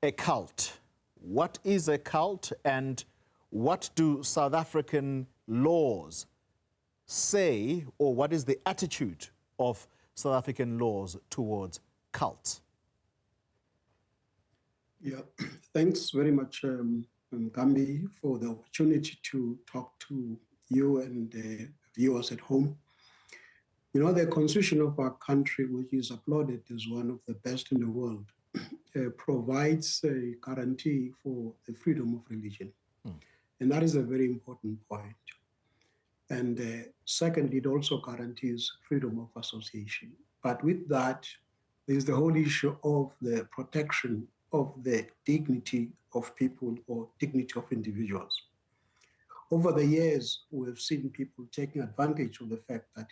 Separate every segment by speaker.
Speaker 1: a cult. What is a cult, and what do South African laws say, or what is the attitude of South African laws towards cults?
Speaker 2: Yeah, thanks very much, Gambi, for the opportunity to talk to you and the viewers at home. You know, the constitution of our country, which is applauded as one of the best in the world, provides a guarantee for the freedom of religion. And that is a very important point. And secondly, it also guarantees freedom of association. But with that, there's the whole issue of the protection of the dignity of people or dignity of individuals. Over the years, we've seen people taking advantage of the fact that,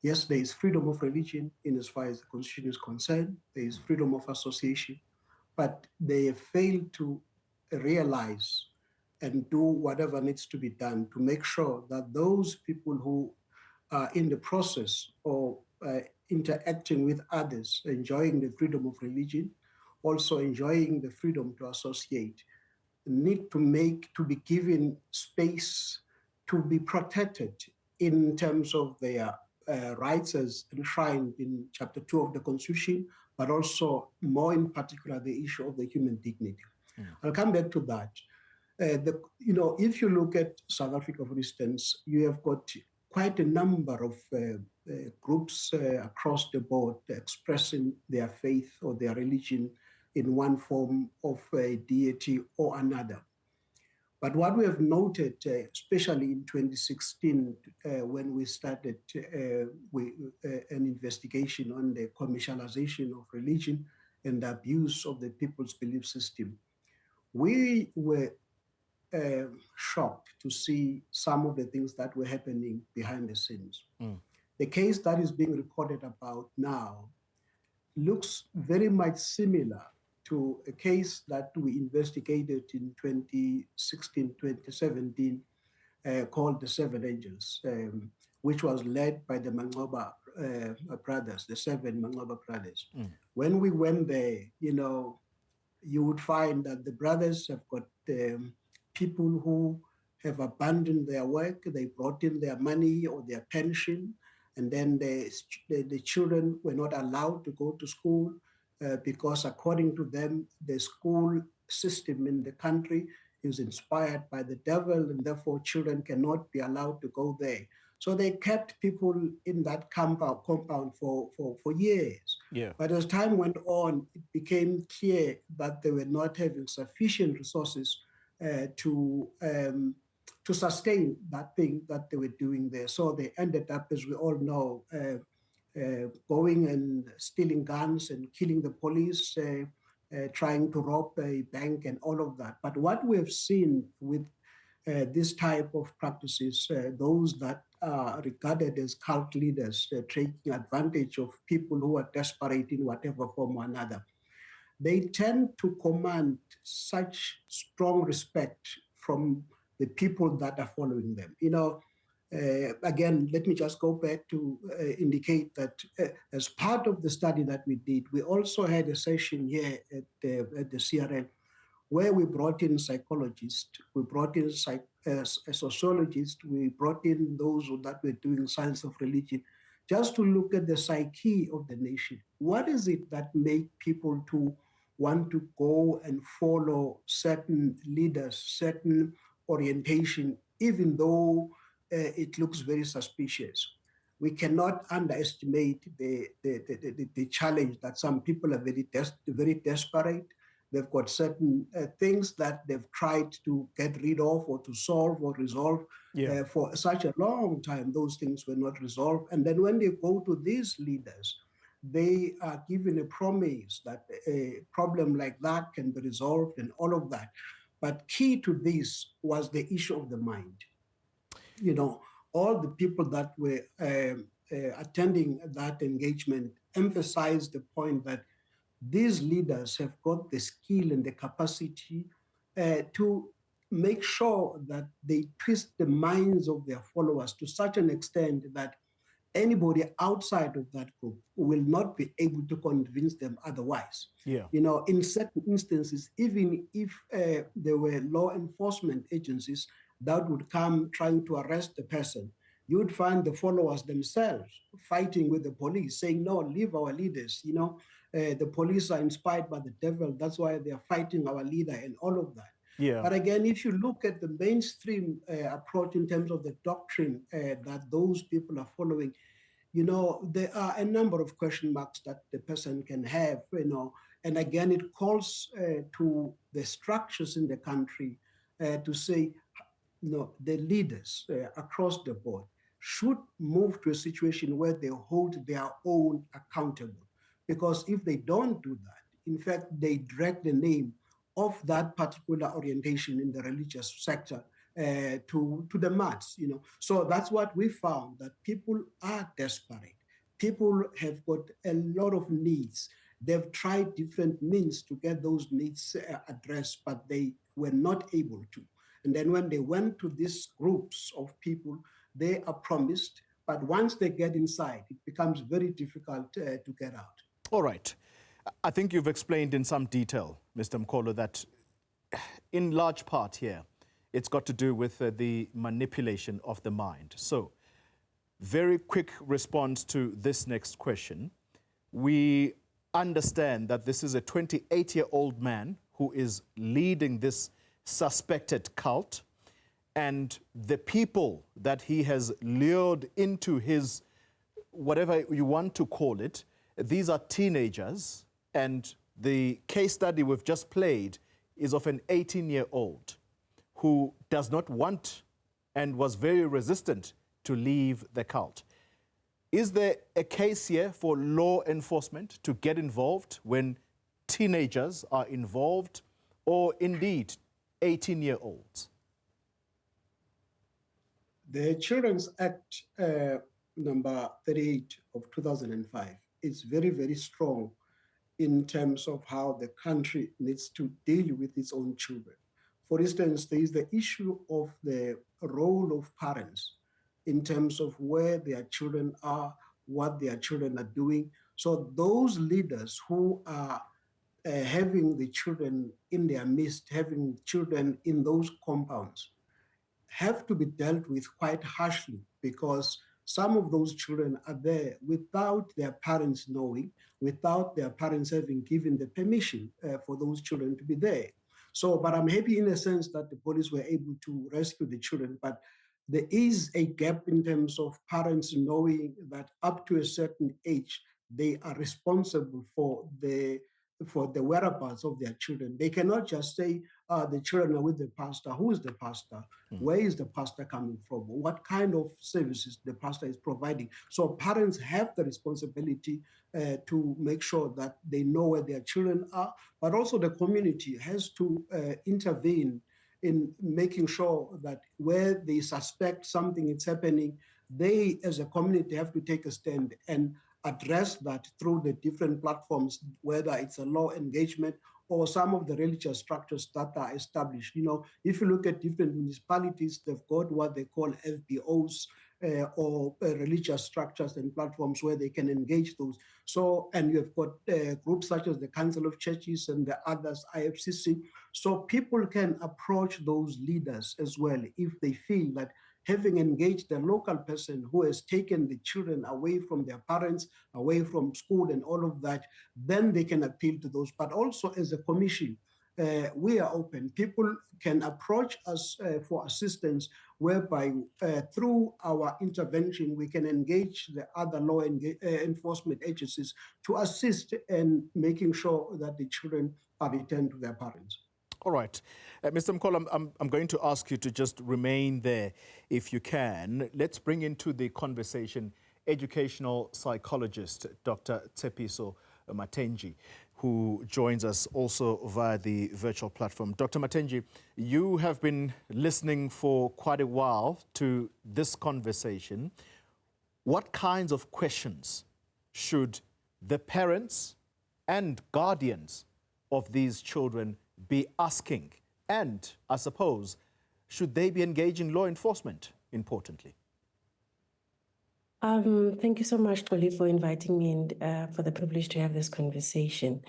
Speaker 2: yes, there is freedom of religion in as far as the constitution is concerned, there is freedom of association, but they have failed to realize and do whatever needs to be done to make sure that those people who are in the process of interacting with others, enjoying the freedom of religion, also enjoying the freedom to associate, need to be given space to be protected in terms of their rights as enshrined in Chapter 2 of the Constitution, but also more in particular the issue of the human dignity. I'll come back to that. If you look at South Africa, for instance, you have got quite a number of groups across the board expressing their faith or their religion in one form of a deity or another. But what we have noted, especially in 2016, when we started an investigation on the commercialization of religion and the abuse of the people's belief system, we were shocked to see some of the things that were happening behind the scenes. The case that is being reported about now looks very much similar to a case that we investigated in 2016, 2017, called the Seven Angels, which was led by the Mangoba brothers, the seven Mangoba brothers. When we went there, you would find that the brothers have got people who have abandoned their work, they brought in their money or their pension, and then the children were not allowed to go to school because according to them, the school system in the country is inspired by the devil, and therefore children cannot be allowed to go there. So they kept people in that compound for years.
Speaker 1: Yeah.
Speaker 2: But as time went on, it became clear that they were not having sufficient resources to sustain that thing that they were doing there. So they ended up, as we all know, going and stealing guns and killing the police, trying to rob a bank and all of that. But what we have seen with this type of practices, those that are regarded as cult leaders, taking advantage of people who are desperate in whatever form or another, they tend to command such strong respect from the people that are following them. Again, let me just go back to indicate that as part of the study that we did, we also had a session here at the CRL where we brought in psychologists, we brought in a sociologist, we brought in those that were doing science of religion, just to look at the psyche of the nation. What is it that make people to want to go and follow certain leaders, certain orientation, even though it looks very suspicious? We cannot underestimate the challenge that some people are very desperate. They've got certain things that they've tried to get rid of or to solve or resolve for such a long time. Those things were not resolved. And then when they go to these leaders, they are given a promise that a problem like that can be resolved and all of that. But key to this was the issue of the mind. All the people that were attending that engagement emphasized the point that these leaders have got the skill and the capacity to make sure that they twist the minds of their followers to such an extent that anybody outside of that group will not be able to convince them otherwise.
Speaker 1: Yeah.
Speaker 2: You know, in certain instances, even if there were law enforcement agencies that would come trying to arrest the person, you would find the followers themselves fighting with the police, saying, no, leave our leaders. You know, the police are inspired by the devil. That's why they are fighting our leader and all of that.
Speaker 1: Yeah.
Speaker 2: But again, if you look at the mainstream approach in terms of the doctrine that those people are following, you know, there are a number of question marks that the person can have, you know, and again, it calls to the structures in the country to say, you know, the leaders across the board should move to a situation where they hold their own accountable. Because if they don't do that, in fact, they drag the name of that particular orientation in the religious sector to the mass, you know. So that's what we found, that people are desperate. People have got a lot of needs. They've tried different means to get those needs addressed, but they were not able to. And then when they went to these groups of people, they are promised, but once they get inside, it becomes very difficult to get out.
Speaker 1: All right. I think you've explained in some detail, Mr. Mkholo, that in large part here, it's got to do with the manipulation of the mind. So, very quick response to this next question. We understand that this is a 28-year-old man who is leading this suspected cult, and the people that he has lured into his, whatever you want to call it, these are teenagers, and the case study we've just played is of an 18-year-old who does not want and was very resistant to leave the cult. Is there a case here for law enforcement to get involved when teenagers are involved, or indeed 18-year-olds?
Speaker 2: The Children's Act number 38 of 2005 is very, very strong in terms of how the country needs to deal with its own children. For instance, there is the issue of the role of parents in terms of where their children are, what their children are doing. So those leaders who are having the children in their midst, having children in those compounds, have to be dealt with quite harshly, because some of those children are there without their parents knowing, without their parents having given the permission for those children to be there. So, but I'm happy in a sense that the police were able to rescue the children, but there is a gap in terms of parents knowing that up to a certain age, they are responsible for the whereabouts of their children. They cannot just say, the children are with the pastor. Who is the pastor? Where is the pastor coming from? What kind of services the pastor is providing? So parents have the responsibility to make sure that they know where their children are, but also the community has to intervene in making sure that where they suspect something is happening, they as a community have to take a stand and address that through the different platforms, whether it's a law engagement or some of the religious structures that are established. You know, if you look at different municipalities, they've got what they call FBOs or religious structures and platforms where they can engage those. So, and you've got groups such as the Council of Churches and the others, IFCC. So people can approach those leaders as well if they feel that having engaged a local person who has taken the children away from their parents, away from school and all of that, then they can appeal to those. But also as a commission, we are open. People can approach us for assistance, whereby through our intervention, we can engage the other law enforcement agencies to assist in making sure that the children are returned to their parents.
Speaker 1: All right. Mr. Mkholo, I'm going to ask you to just remain there if you can. Let's bring into the conversation educational psychologist, Dr. Tshepiso Matentjie, who joins us also via the virtual platform. Dr. Matentjie, you have been listening for quite a while to this conversation. What kinds of questions should the parents and guardians of these children be asking? And I suppose, should they be engaging law enforcement, importantly?
Speaker 3: Thank you so much, Toli, for inviting me and for the privilege to have this conversation.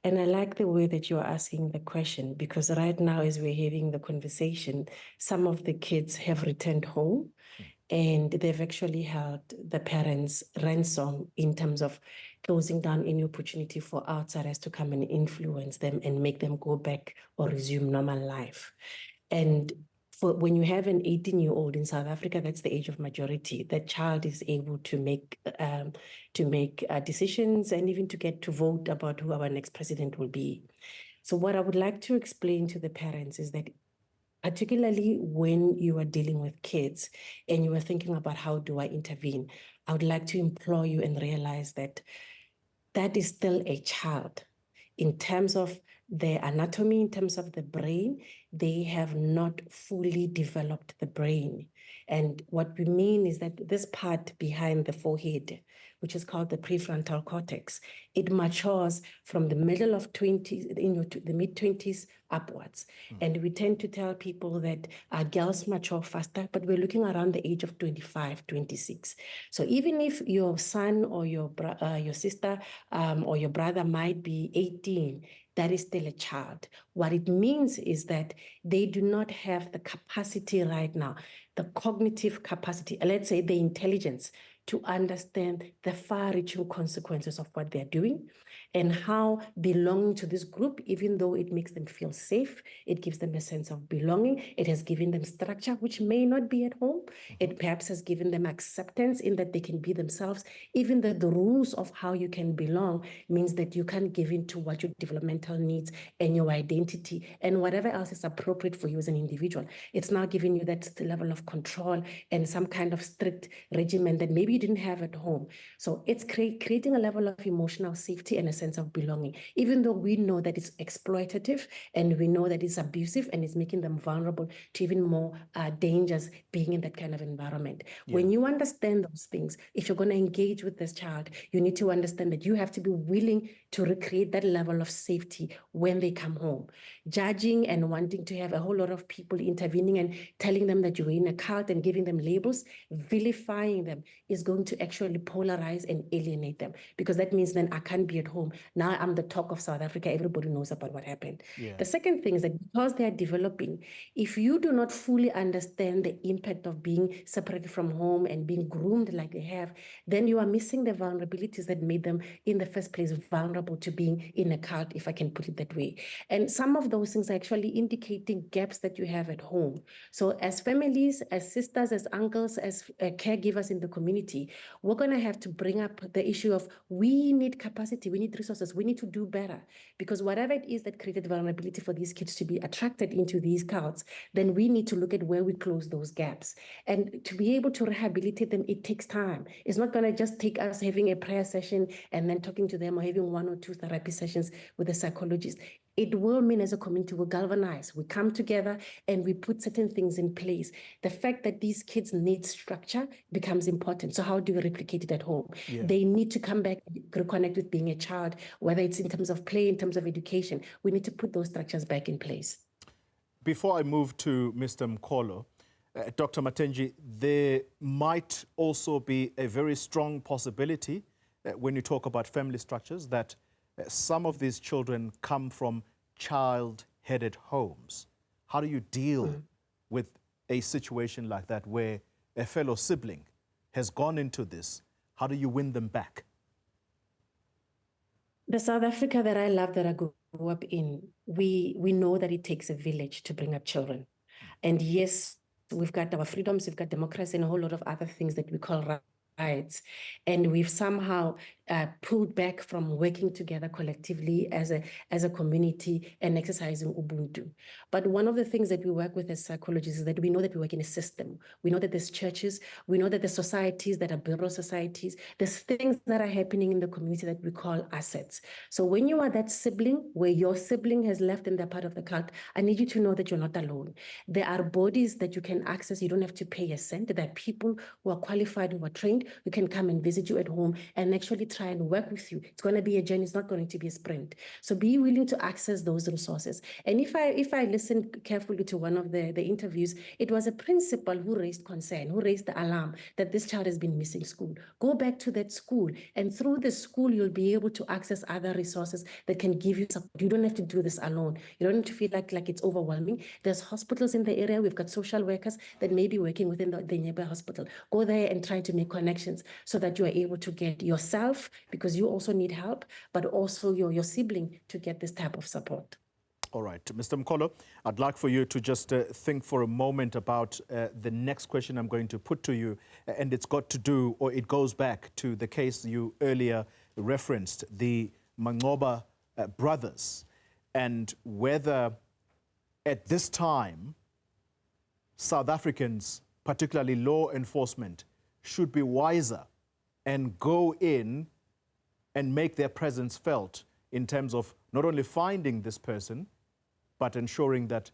Speaker 3: And I like the way that you're asking the question, because right now, as we're having the conversation, some of the kids have returned home and they've actually held the parents ransom in terms of closing down any opportunity for outsiders to come and influence them and make them go back or resume normal life. And when you have an 18-year-old in South Africa, that's the age of majority. That child is able to make decisions and even to get to vote about who our next president will be. So what I would like to explain to the parents is that, particularly when you are dealing with kids and you are thinking about how do I intervene, I would like to implore you and realize that that is still a child. In terms of their anatomy, in terms of the brain, they have not fully developed the brain. And what we mean is that this part behind the forehead, which is called the prefrontal cortex, it matures from the middle of 20s, the mid-20s upwards. And we tend to tell people that girls mature faster, but we're looking around the age of 25, 26. So even if your son or your sister or your brother might be 18, that is still a child. What it means is that they do not have the capacity right now, the cognitive capacity, let's say the intelligence, to understand the far-reaching consequences of what they're doing and how belonging to this group, even though it makes them feel safe, it gives them a sense of belonging. It has given them structure, which may not be at home. It perhaps has given them acceptance in that they can be themselves. Even the rules of how you can belong means that you can give in to what your developmental needs and your identity and whatever else is appropriate for you as an individual. It's now giving you that level of control and some kind of strict regimen that maybe you didn't have at home. So it's creating a level of emotional safety and a sense of belonging, even though we know that it's exploitative and we know that it's abusive and it's making them vulnerable to even more dangers being in that kind of environment. Yeah. When you understand those things, if you're going to engage with this child, you need to understand that you have to be willing to recreate that level of safety when they come home. Judging and wanting to have a whole lot of people intervening and telling them that you're in a cult and giving them labels, vilifying them, is going to actually polarize and alienate them, because that means then I can't be at home. Now I'm the talk of South Africa. Everybody knows about what happened. Yeah. The second thing is that because they are developing, if you do not fully understand the impact of being separated from home and being groomed like they have, then you are missing the vulnerabilities that made them in the first place vulnerable to being in a cult, if I can put it that way. And some of those things are actually indicating gaps that you have at home. So as families, as sisters, as uncles, as caregivers in the community, we're going to have to bring up the issue of we need capacity, we need resources, we need to do better, because whatever it is that created vulnerability for these kids to be attracted into these cults, then we need to look at where we close those gaps. And to be able to rehabilitate them, it takes time. It's not going to just take us having a prayer session and then talking to them or having 1 or 2 therapy sessions with a psychologist. It will mean as a community we galvanize, we come together and we put certain things in place. The fact that these kids need structure becomes important. So how do we replicate it at home? Yeah. They need to come back, reconnect with being a child, whether it's in terms of play, in terms of education. We need to put those structures back in place.
Speaker 1: Before I move to Mr. Mkholo, Dr. Matentjie, there might also be a very strong possibility when you talk about family structures that some of these children come from child-headed homes. How do you deal with a situation like that where a fellow sibling has gone into this? How do you win them back?
Speaker 3: The South Africa that I love, that I grew up in, we know that it takes a village to bring up children. And yes, we've got our freedoms, we've got democracy and a whole lot of other things that we call rights. And we've somehow pulled back from working together collectively as a community and exercising Ubuntu. But one of the things that we work with as psychologists is that we know that we work in a system. We know that there's churches, we know that there's societies that are bureau societies, there's things that are happening in the community that we call assets. So when you are that sibling, where your sibling has left and they're part of the cult, I need you to know that you're not alone. There are bodies that you can access, you don't have to pay a cent. There are people who are qualified, who are trained, who can come and visit you at home and actually try and work with you. It's going to be a journey. It's not going to be a sprint. So be willing to access those resources. And if I listen carefully to one of the interviews, it was a principal who raised concern, who raised the alarm that this child has been missing school. Go back to that school, and through the school, you'll be able to access other resources that can give you support. You don't have to do this alone. You don't need to feel like it's overwhelming. There's hospitals in the area. We've got social workers that may be working within the nearby hospital. Go there and try to make connections so that you are able to get yourself, because you also need help, but also your sibling to get this type of support.
Speaker 1: All right, Mr. Mkholo, I'd like for you to just think for a moment about the next question I'm going to put to you, and it's got to do, or it goes back to the case you earlier referenced, the Mangoba brothers, and whether at this time South Africans, particularly law enforcement, should be wiser and go in and make their presence felt in terms of not only finding this person, but ensuring that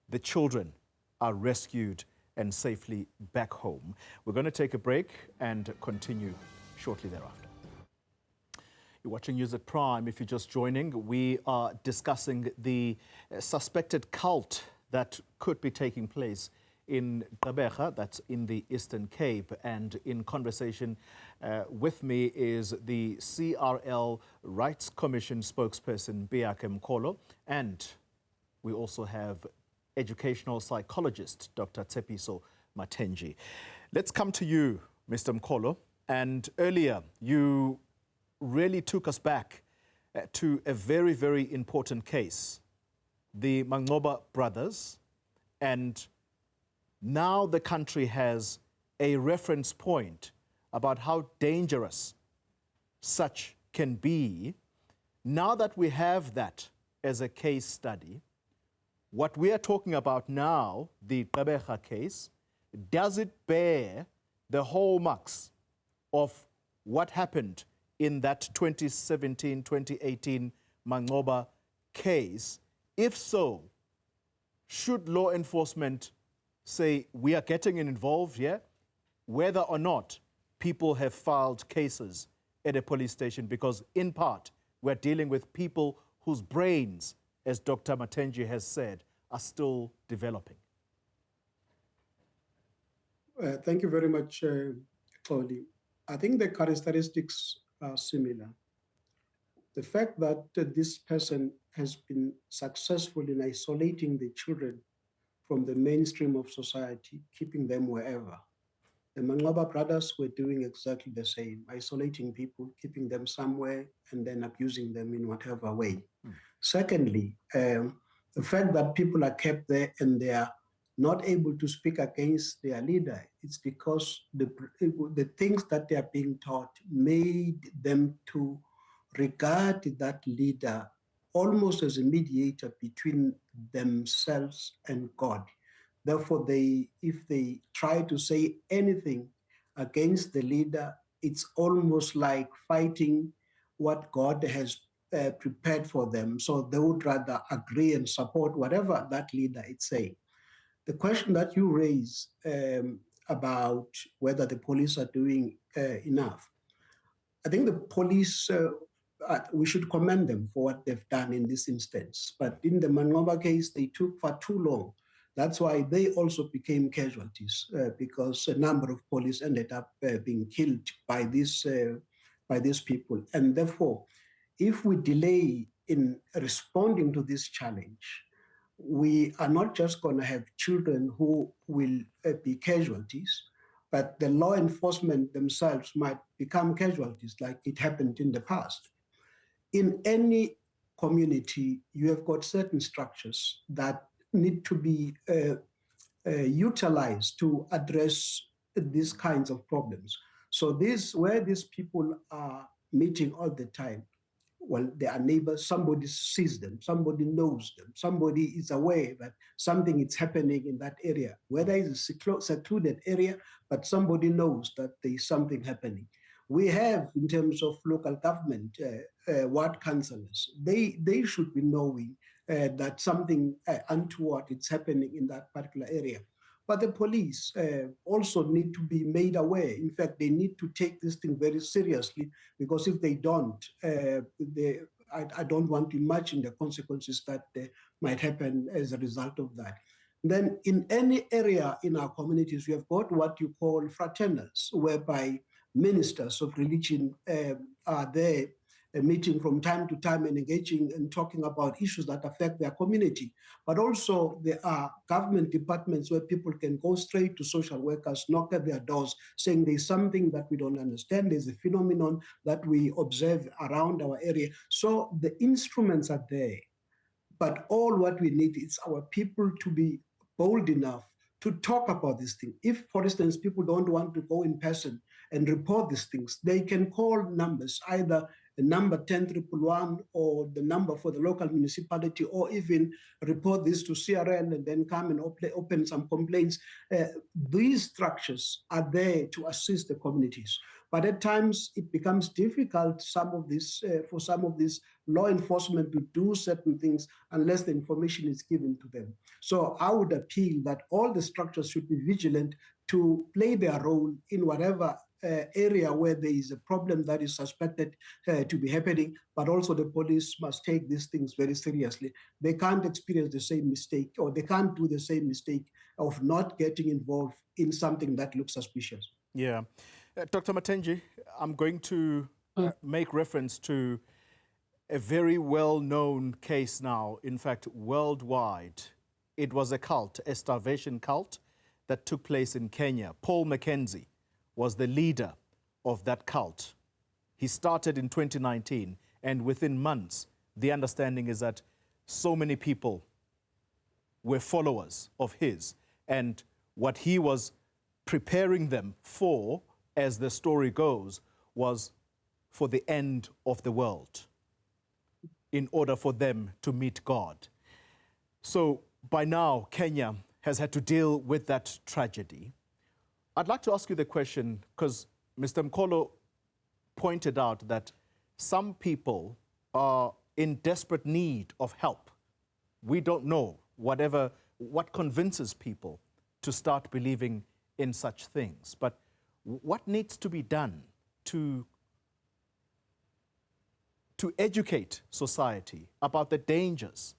Speaker 1: the children are rescued and safely back home. We're going to take a break and continue shortly thereafter. You're watching News at Prime. If you're just joining, we are discussing the suspected cult that could be taking place in Gqeberha, that's in the Eastern Cape. And in conversation with me is the CRL Rights Commission spokesperson, Mpiyakhe Mkholo, and we also have educational psychologist, Dr. Tshepiso Matentjie. Let's come to you, Mr. Mkholo. And earlier, you really took us back to a very, very important case, the Mangoba brothers. And now the country has a reference point about how dangerous such can be. Now that we have that as a case study, what we are talking about now, the Gqeberha case, does it bear the hallmarks of what happened in that 2017-2018 Mangoba case? If so, should law enforcement say we are getting involved here, whether or not people have filed cases at a police station? Because in part, we're dealing with people whose brains, as Dr. Matentjie has said, are still developing.
Speaker 2: Thank you very much, Tony. I think the characteristics are similar. The fact that this person has been successful in isolating the children from the mainstream of society, keeping them wherever. The Mangoba brothers were doing exactly the same, isolating people, keeping them somewhere, and then abusing them in whatever way. Secondly, the fact that people are kept there and they are not able to speak against their leader, it's because the things that they are being taught made them to regard that leader almost as a mediator between themselves and God. Therefore, if they try to say anything against the leader, it's almost like fighting what God has prepared for them. So they would rather agree and support whatever that leader is saying. The question that you raise about whether the police are doing enough, I think the police, we should commend them for what they've done in this instance. But in the Mangoba case, they took for too long. That's why they also became casualties, because a number of police ended up being killed by these people. And therefore, if we delay in responding to this challenge, we are not just going to have children who will be casualties, but the law enforcement themselves might become casualties like it happened in the past. In any community, you have got certain structures that need to be utilized to address these kinds of problems. So where these people are meeting all the time, well, they are neighbors, somebody sees them, somebody knows them, somebody is aware that something is happening in that area, whether it's a secluded area, but somebody knows that there is something happening. We have, in terms of local government, ward councillors, they should be knowing that something untoward is happening in that particular area. But the police also need to be made aware. In fact, they need to take this thing very seriously, because if they don't, I don't want to imagine the consequences that might happen as a result of that. Then in any area in our communities, we have got what you call fraternals, whereby ministers of religion are there meeting from time to time and engaging and talking about issues that affect their community. But also there are government departments where people can go straight to social workers, knock at their doors, saying there's something that we don't understand, there's a phenomenon that we observe around our area. So the instruments are there, but all what we need is our people to be bold enough to talk about this thing. If, for instance, people don't want to go in person and report these things, they can call numbers, either the number 10-111 or the number for the local municipality, or even report this to CRL and then come and open some complaints. These structures are there to assist the communities. But at times it becomes difficult for some of these law enforcement to do certain things unless the information is given to them. So I would appeal that all the structures should be vigilant to play their role in whatever area where there is a problem that is suspected to be happening, but also the police must take these things very seriously. They can't experience the same mistake, or they can't do the same mistake of not getting involved in something that looks suspicious.
Speaker 1: Yeah. Dr. Matentjie, I'm going to make reference to a very well-known case now, in fact, worldwide. It was a cult, a starvation cult that took place in Kenya. Paul Mackenzie was the leader of that cult. He started in 2019, and within months, the understanding is that so many people were followers of his, and what he was preparing them for, as the story goes, was for the end of the world, in order for them to meet God. So by now, Kenya has had to deal with that tragedy. I'd like to ask you the question, because Mr. Mkholo pointed out that some people are in desperate need of help. We don't know what convinces people to start believing in such things. But what needs to be done to educate society about the dangers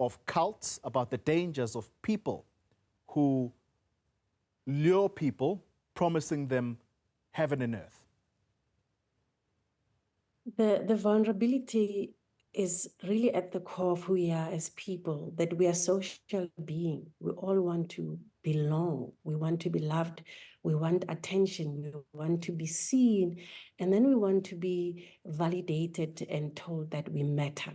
Speaker 1: of cults, about the dangers of people who lure people, promising them heaven and earth?
Speaker 3: The vulnerability is really at the core of who we are as people, that we are social beings. We all want to belong. We want to be loved. We want attention. We want to be seen. And then we want to be validated and told that we matter.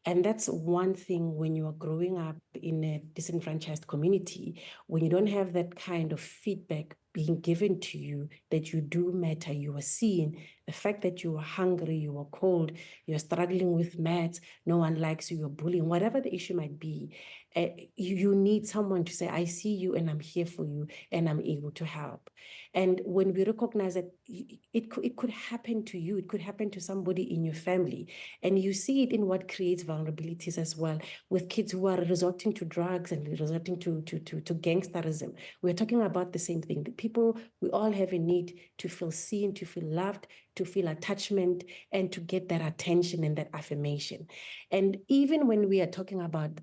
Speaker 3: And that's one thing when you are growing up in a disenfranchised community, when you don't have that kind of feedback being given to you that you do matter, you are seen, the fact that you are hungry, you are cold, you're struggling with maths, no one likes you, you're bullying, whatever the issue might be, you need someone to say, I see you and I'm here for you and I'm able to help. And when we recognize that it could happen to you, it could happen to somebody in your family, and you see it in what creates vulnerabilities as well, with kids who are resorting to drugs and resorting to gangsterism. We're talking about the same thing. The people, we all have a need to feel seen, to feel loved, to feel attachment, and to get that attention and that affirmation. And even when we are talking about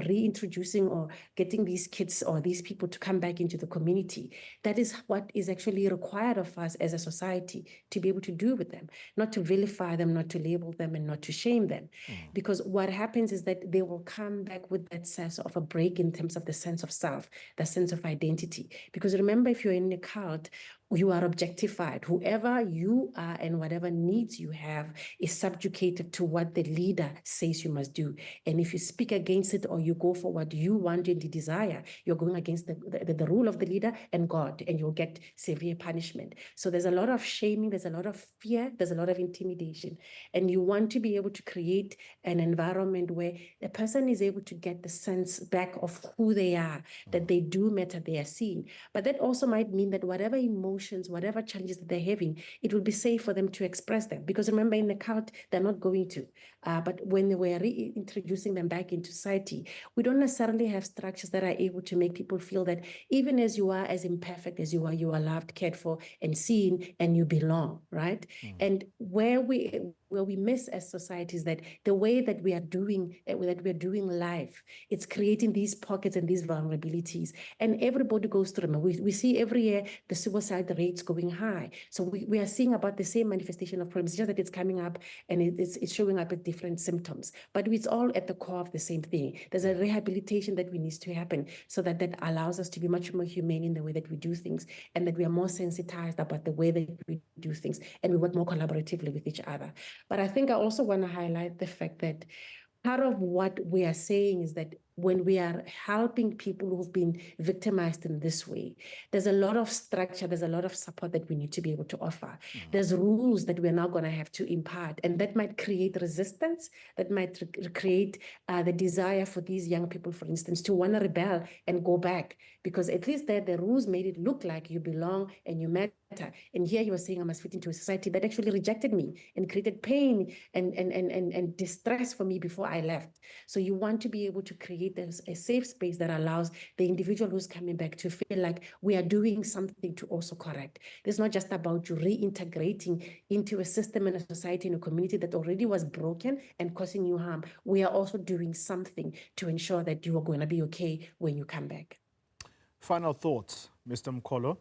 Speaker 3: reintroducing or getting these kids or these people to come back into the community, that is what is actually required of us as a society to be able to do with them, not to vilify them, not to label them, and not to shame them. Because what happens is that they will come back with that sense of a break in terms of the sense of self, the sense of identity. Because remember, if you're in a cult, you are objectified. Whoever you are and whatever needs you have is subjugated to what the leader says you must do. And if you speak against it or you go for what you want and desire, you're going against the rule of the leader and God, and you'll get severe punishment. So there's a lot of shaming, there's a lot of fear, there's a lot of intimidation. And you want to be able to create an environment where the person is able to get the sense back of who they are, that they do matter, they are seen. But that also might mean that whatever emotion emotions, whatever challenges that they're having, it will be safe for them to express them. Because remember, in the cult, they're not going to. But when they were reintroducing them back into society, we don't necessarily have structures that are able to make people feel that even as you are, as imperfect as you are loved, cared for, and seen, and you belong, right? And where we miss as society is that the way that we are doing life, it's creating these pockets and these vulnerabilities, and everybody goes through them. We see every year the suicide rates going high, so we are seeing about the same manifestation of problems, just that it's coming up and it's showing up at different symptoms, but it's all at the core of the same thing. There's a rehabilitation that needs to happen so that allows us to be much more humane in the way that we do things, and that we are more sensitized about the way that we do things, and we work more collaboratively with each other. But I think I also want to highlight the fact that part of what we are saying is that when we are helping people who've been victimized in this way, there's a lot of structure, there's a lot of support that we need to be able to offer. There's rules that we're now going to have to impart, and that might create resistance, that might create the desire for these young people, for instance, to want to rebel and go back, because at least there the rules made it look like you belong and you matter. And here you were saying I must fit into a society that actually rejected me and created pain and distress for me before I left. So you want to be able to create a safe space that allows the individual who's coming back to feel like we are doing something to also correct. It's not just about you reintegrating into a system and a society and a community that already was broken and causing you harm. We are also doing something to ensure that you are going to be okay when you come back.
Speaker 1: Final thoughts, Mr. Mkholo.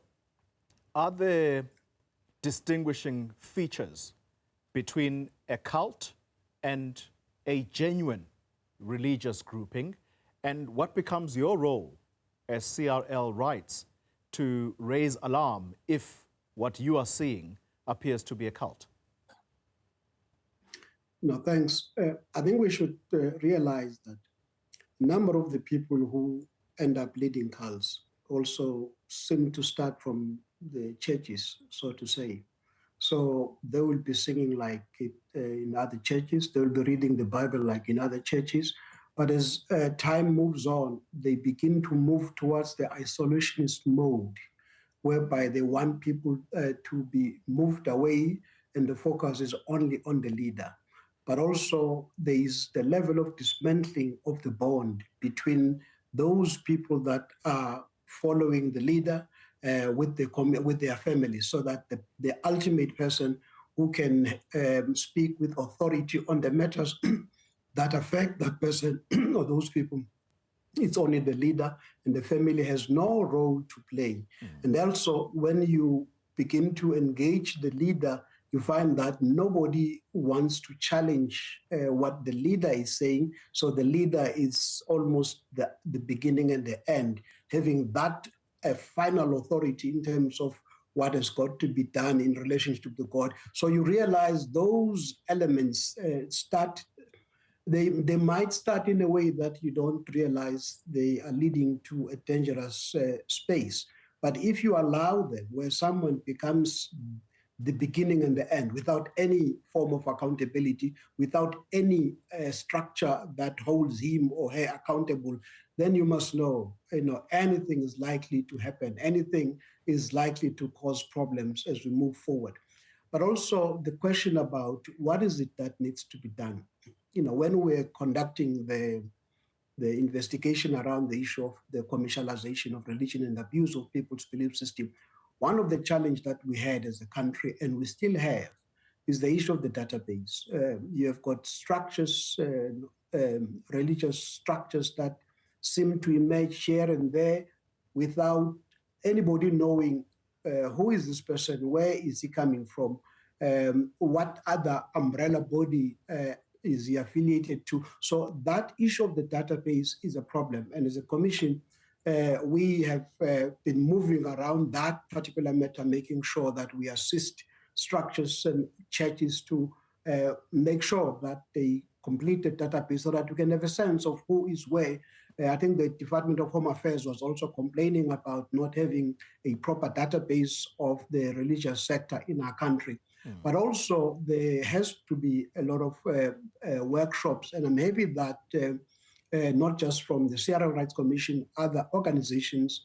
Speaker 1: Are there distinguishing features between a cult and a genuine religious grouping? And what becomes your role as CRL writes to raise alarm if what you are seeing appears to be a cult?
Speaker 2: No, thanks. I think we should realize that a number of the people who end up leading cults also seem to start from the churches, so to say. So they will be singing like in other churches, they will be reading the Bible like in other churches. But as time moves on, they begin to move towards the isolationist mode, whereby they want people to be moved away and the focus is only on the leader. But also there is the level of dismantling of the bond between those people that are following the leader with their families, so that the ultimate person who can speak with authority on the matters that affect that person or those people, it's only the leader, and the family has no role to play. And also, when you begin to engage the leader, you find that nobody wants to challenge what the leader is saying. So the leader is almost the beginning and the end, having that final authority in terms of what has got to be done in relationship to God. So you realize those elements they might start in a way that you don't realize they are leading to a dangerous space. But if you allow them, where someone becomes the beginning and the end, without any form of accountability, without any structure that holds him or her accountable, then you must know, anything is likely to happen. Anything is likely to cause problems as we move forward. But also the question about what is it that needs to be done. When we're conducting the investigation around the issue of the commercialization of religion and abuse of people's belief system, one of the challenges that we had as a country, and we still have, is the issue of the database. You have got structures, religious structures that seem to emerge here and there without anybody knowing who is this person, where is he coming from, what other umbrella body is he affiliated to. So that issue of the database is a problem. And as a commission, we have been moving around that particular matter, making sure that we assist structures and churches to make sure that they complete the database so that we can have a sense of who is where. I think the Department of Home Affairs was also complaining about not having a proper database of the religious sector in our country. But also there has to be a lot of workshops, and I'm happy that not just from the CRL Rights Commission, other organizations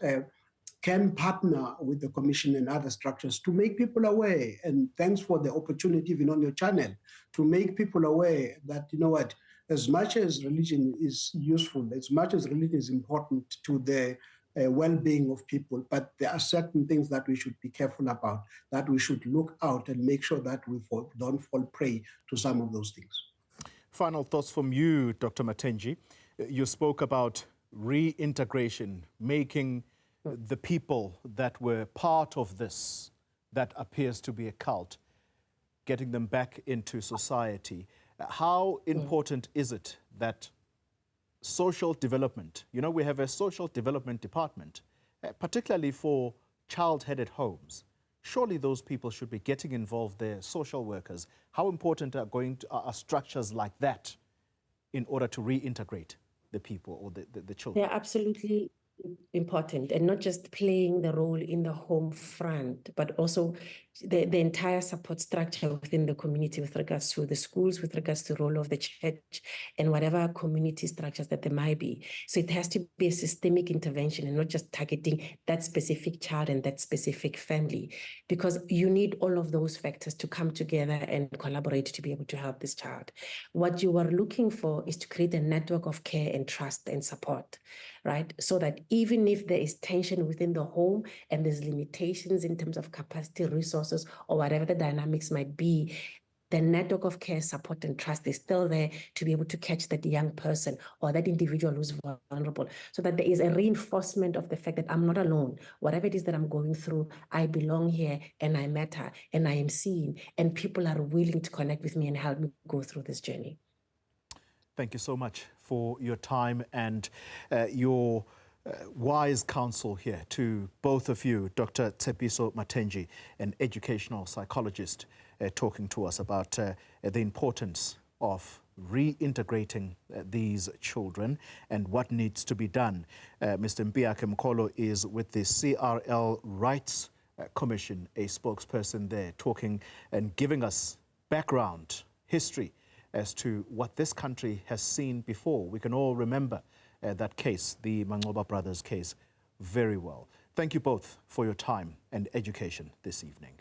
Speaker 2: can partner with the Commission and other structures to make people aware. And thanks for the opportunity, even on your channel, to make people aware that, you know what, as much as religion is useful, as much as religion is important to the well-being of people, but there are certain things that we should be careful about, that we should look out and make sure that we don't fall prey to some of those things.
Speaker 1: Final thoughts from you, Dr. Matentjie. You spoke about reintegration, making the people that were part of this, that appears to be a cult, getting them back into society. How important is it that social development, you know, we have a social development department, particularly for child-headed homes. Surely those people should be getting involved there, social workers. How important are structures like that in order to reintegrate the people or the children?
Speaker 3: They're absolutely important, and not just playing the role in the home front, but also the entire support structure within the community with regards to the schools, with regards to the role of the church and whatever community structures that there might be. So it has to be a systemic intervention and not just targeting that specific child and that specific family, because you need all of those factors to come together and collaborate to be able to help this child. What you are looking for is to create a network of care and trust and support, right? So that even if there is tension within the home and there's limitations in terms of capacity, resources, or whatever the dynamics might be, the network of care, support, and trust is still there to be able to catch that young person or that individual who's vulnerable, so that there is a reinforcement of the fact that I'm not alone. Whatever it is that I'm going through, I belong here and I matter and I am seen, and people are willing to connect with me and help me go through this journey.
Speaker 1: Thank you so much for your time and your wise counsel here to both of you, Dr. Tshepiso Matentjie, an educational psychologist, talking to us about the importance of reintegrating these children and what needs to be done. Mr. Mpiyakhe Mkholo is with the CRL Rights Commission, a spokesperson there, talking and giving us background, history, as to what this country has seen before. We can all remember that case, the Mangoba brothers case, very well. Thank you both for your time and education this evening.